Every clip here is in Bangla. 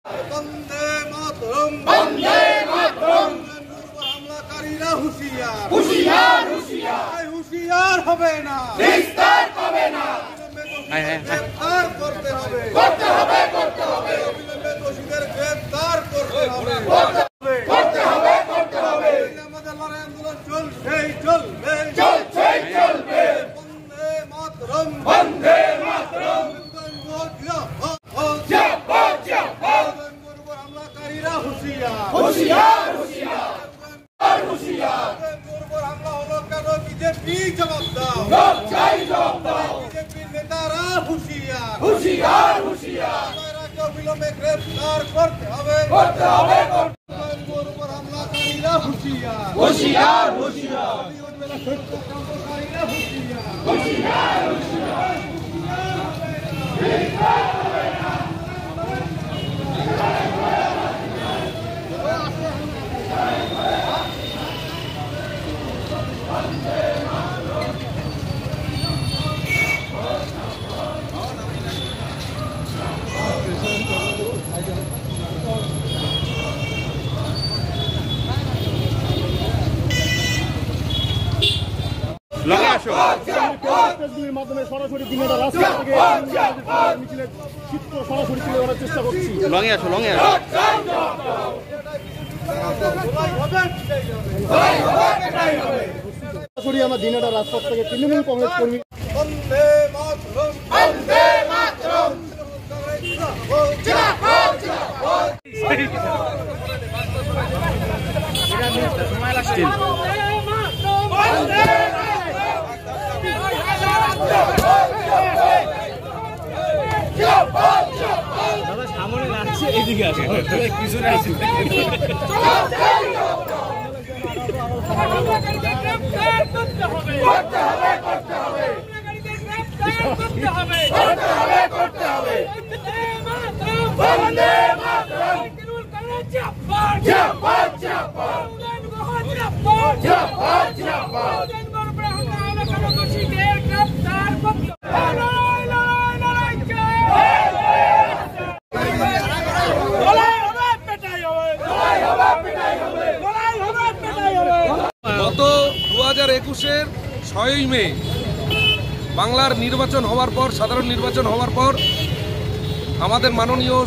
বন্দে মাতরম, বন্দে মাতরম। হামলাকারীরা হুঁশিয়ার, হুঁশিয়ার, হুঁশিয়ার, হুঁশিয়ার হবে না, নিস্তার হবে না। গ্রেফতার করতে হবে, করতে হবে, করতে হবে। অবিলম্বে দোষীদের গ্রেফতার করতে হবে, করতে হবে, করতে হবে, করতে হবে। আমাদের লড়াই আন্দোলন চলছেই চলবে, চলছেই চলবে। বন্দে মাতরম, বন্দে মাতরম। হামলাকারীরা হুঁশিয়ার, হুঁশিয়ার, হুঁশিয়ার, হুঁশিয়ার। হামলা হলো কেন? বিজেপি জবাব দাও, জবাব দাও। বিজেপির নেতারা হুঁশিয়ার, হুঁশিয়ার, হুঁশিয়ার। অবিলম্বে গ্রেফতার করতে হবে, করতে হবে। হামলাকারীরা হুঁশিয়ার, হুঁশিয়ার, হুঁশিয়ার। হুঁশিয়ার, হুঁশিয়ার। মাধ্যমে সরাসরি দিনের রাস্তা থেকে মিছিলের চিত্র সরাসরি তুলে ধরার চেষ্টা করছি। লঙে আসো, লঙে আসো। সরাসরি আমরা দিনের রাজপথ থেকে তৃণমূল কংগ্রেস কর্মী। বন্দে মাতরম, বন্দে মাতরম। দাদা সামনে লাগছে, এইদিকে আছে, পিছনে আছে। গত 2021-এর 6ই মে বাংলার নির্বাচন হওয়ার পর, সাধারণ নির্বাচন হওয়ার পর আমাদের মাননীয়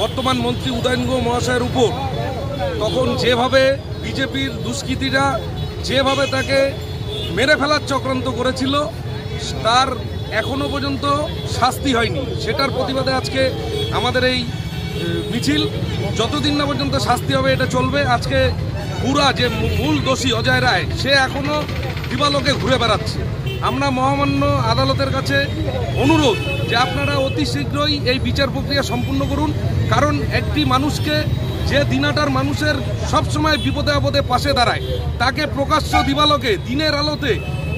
বর্তমান মন্ত্রী উদয়ন গুহ মহাশয়ের উপর তখন যেভাবে বিজেপির দুষ্কৃতীরা যেভাবে তাকে মেরে ফেলার চক্রান্ত করেছিল, তার এখনো পর্যন্ত শাস্তি হয়নি। সেটার প্রতিবাদে আজকে আমাদের এই মিছিল। যতদিন না পর্যন্ত শাস্তি হবে এটা চলবে। আজকে পুরা যে মূল দোষী অজয় রায়, সে এখনো দিবালোকে ঘুরে বেড়াচ্ছে। আমরা মহামান্য আদালতের কাছে অনুরোধ যে আপনারা অতি শীঘ্রই এই বিচার প্রক্রিয়া সম্পূর্ণ করুন। কারণ একটি মানুষকে, যে দিনাটার মানুষের সবসময় বিপদে আপদে পাশে দাঁড়ায়, তাকে প্রকাশ্য দিবালোকে দিনের আলোতে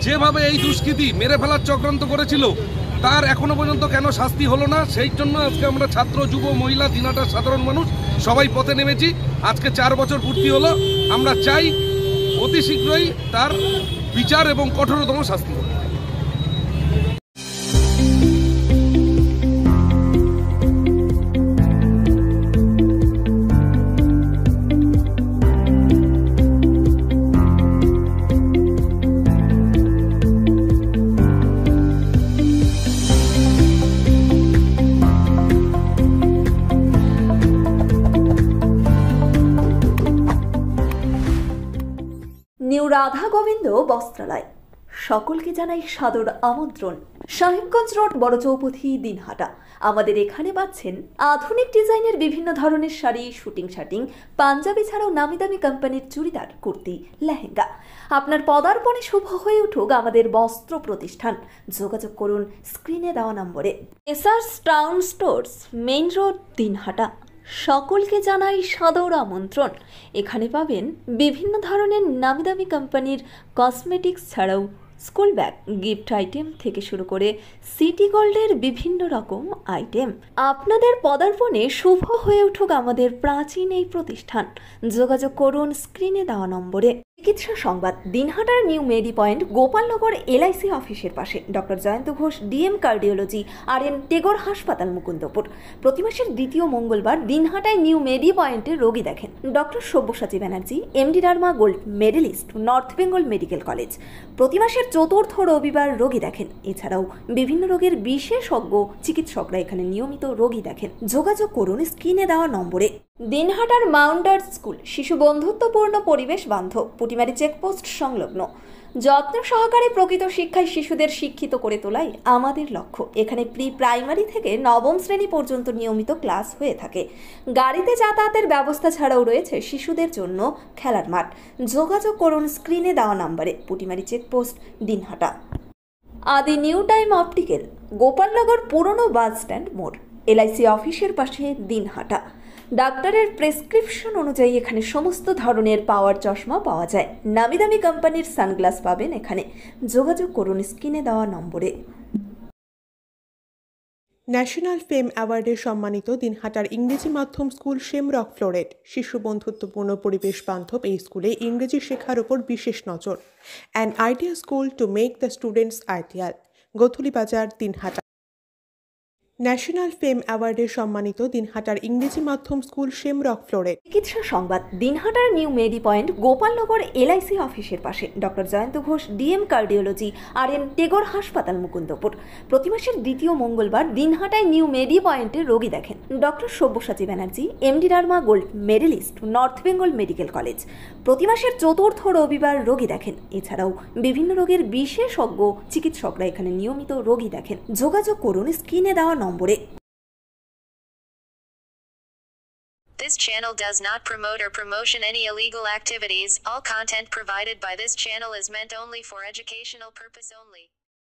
যেভাবে এই দুষ্কৃতী মেরে ফেলার চক্রান্ত করেছিল, তার এখনো পর্যন্ত কেন শাস্তি হলো না? সেই জন্য আজকে আমরা ছাত্র, যুব, মহিলা, দিনাটার সাধারণ মানুষ সবাই পথে নেমেছি। আজকে 4 বছর পূর্তি হলো। আমরা চাই অতি শীঘ্রই তার বিচার এবং কঠোরতম শাস্তি হোক। নিউ রাধা গোবিন্দ বস্ত্রালয় সকলকে জানাই সাদর আমন্ত্রণ। সাহেবগঞ্জ রোড, বড় চৌপথি, দিনহাটা। আমাদের এখানে পাচ্ছেন আধুনিক ডিজাইনের বিভিন্ন ধরনের শাড়ি, শুটিং শার্টিং, পাঞ্জাবি ছাড়াও নামি দামি কোম্পানির চুড়িদার, কুর্তি, লেহেঙ্গা। আপনার পদার্পণে শুভ হয়ে উঠুক আমাদের বস্ত্র প্রতিষ্ঠান। যোগাযোগ করুন স্ক্রিনে দেওয়া নম্বরে। S R S town stores, main road, Dinhata. সকলকে জানাই সাদর আমন্ত্রণ। এখানে পাবেন বিভিন্ন ধরনের নামি দামি কোম্পানির কসমেটিক্স ছাড়াও স্কুল ব্যাগ, গিফট আইটেম থেকে শুরু করে সিটি গোল্ডের বিভিন্ন রকম আইটেম। আপনাদের পদার্পণে শুভ হয়ে উঠুক আমাদের প্রাচীন এই প্রতিষ্ঠান। যোগাযোগ করুন স্ক্রিনে দেওয়া নম্বরে। চিকিৎসা সংবাদ দিনহাটার নিউ মেডি পয়েন্ট গোপালনগর এলআইসি অফিসের পাশে doctor Jayanta Ghosh DM cardiology RN Tagore হাসপাতাল মুকুন্দপুর প্রতি মাসের দ্বিতীয় মঙ্গলবার দিনহাটায় নিউ মেডি পয়েন্টে রোগী দেখেন doctor Sabyasachi Banerjee MD derma gold medalist North Bengal Medical College প্রতি মাসের চতুর্থ রবিবার রোগী দেখেন। এছাড়াও বিভিন্ন রোগের বিশেষজ্ঞ চিকিৎসকরা এখানে নিয়মিত রোগী দেখেন। যোগাযোগ করুন স্ক্রিনে দেওয়া নম্বরে। দিনহাটার মাউন্টার স্কুল শিশু বন্ধুত্বপূর্ণ পরিবেশ বান্ধব পুটিমারি চেকপোস্ট সংলগ্ন যত্ন সহকারে প্রকৃত শিক্ষায় শিশুদের শিক্ষিত করে তোলাই আমাদের লক্ষ্য। এখানে প্রি প্রাইমারি থেকে নবম শ্রেণী পর্যন্ত নিয়মিত ক্লাস হয়ে থাকে। গাড়িতে যাতায়াতের ব্যবস্থা ছাড়াও রয়েছে শিশুদের জন্য খেলার মাঠ। যোগাযোগ করুন স্ক্রিনে দেওয়া নম্বরে। পুটিমারি চেকপোস্ট দিনহাটা। আদি নিউ টাইম অপটিক্যাল গোপালনগর পুরনো বাস স্ট্যান্ড মোড় এলআইসি অফিসের পাশে দিনহাটা। ডাক্তারের প্রেসক্রিপশন অনুযায়ী এখানে সমস্ত ধরনের পাওয়ার চশমা পাওয়া যায়। নামি দামি কোম্পানির সানগ্লাস পাবেন এখানে। যোগাযোগ করুন স্ক্রিনে দেওয়া নম্বরে। ন্যাশনাল ফেম অ্যাওয়ার্ডে সম্মানিত দিনহাটার ইংরেজি মাধ্যম স্কুল শেমরক ফ্লোরেট শিশু বন্ধুত্বপূর্ণ পরিবেশ বান্ধব এই স্কুলে ইংরেজি শেখার উপর বিশেষ নজর। An idea school to make the students ideal. Godhuli বাজার দিনহাটা। ন্যাশনাল ফেম অ্যাওয়ার্ডে সম্মানিত দিনহাটার ইংরেজি মাধ্যম স্কুল শেমরক ফ্লোরেট। চিকিৎসা সংবাদ দিনহাটার নিউ মেডি পয়েন্ট গোপালনগর এলআইসি অফিসের পাশে doctor Jayanta Ghosh DM cardiology RN Tagore হাসপাতাল মুকুন্দপুর প্রতি মাসের দ্বিতীয় মঙ্গলবার দিনহাটায় নিউ মেডি পয়েন্টে রোগী দেখেন doctor Sabyasachi Banerjee MD derma gold medalist North Bengal Medical College প্রতি মাসের চতুর্থ রবিবার রোগী দেখেন। এছাড়াও বিভিন্ন রোগের বিশেষজ্ঞ চিকিৎসকরা এখানে নিয়মিত রোগী দেখেন। যোগাযোগ করুন স্ক্রিনে দেওয়া নম্বরে। This channel does not promote or promotion any illegal activities. All content provided by this channel is meant only for educational purpose only.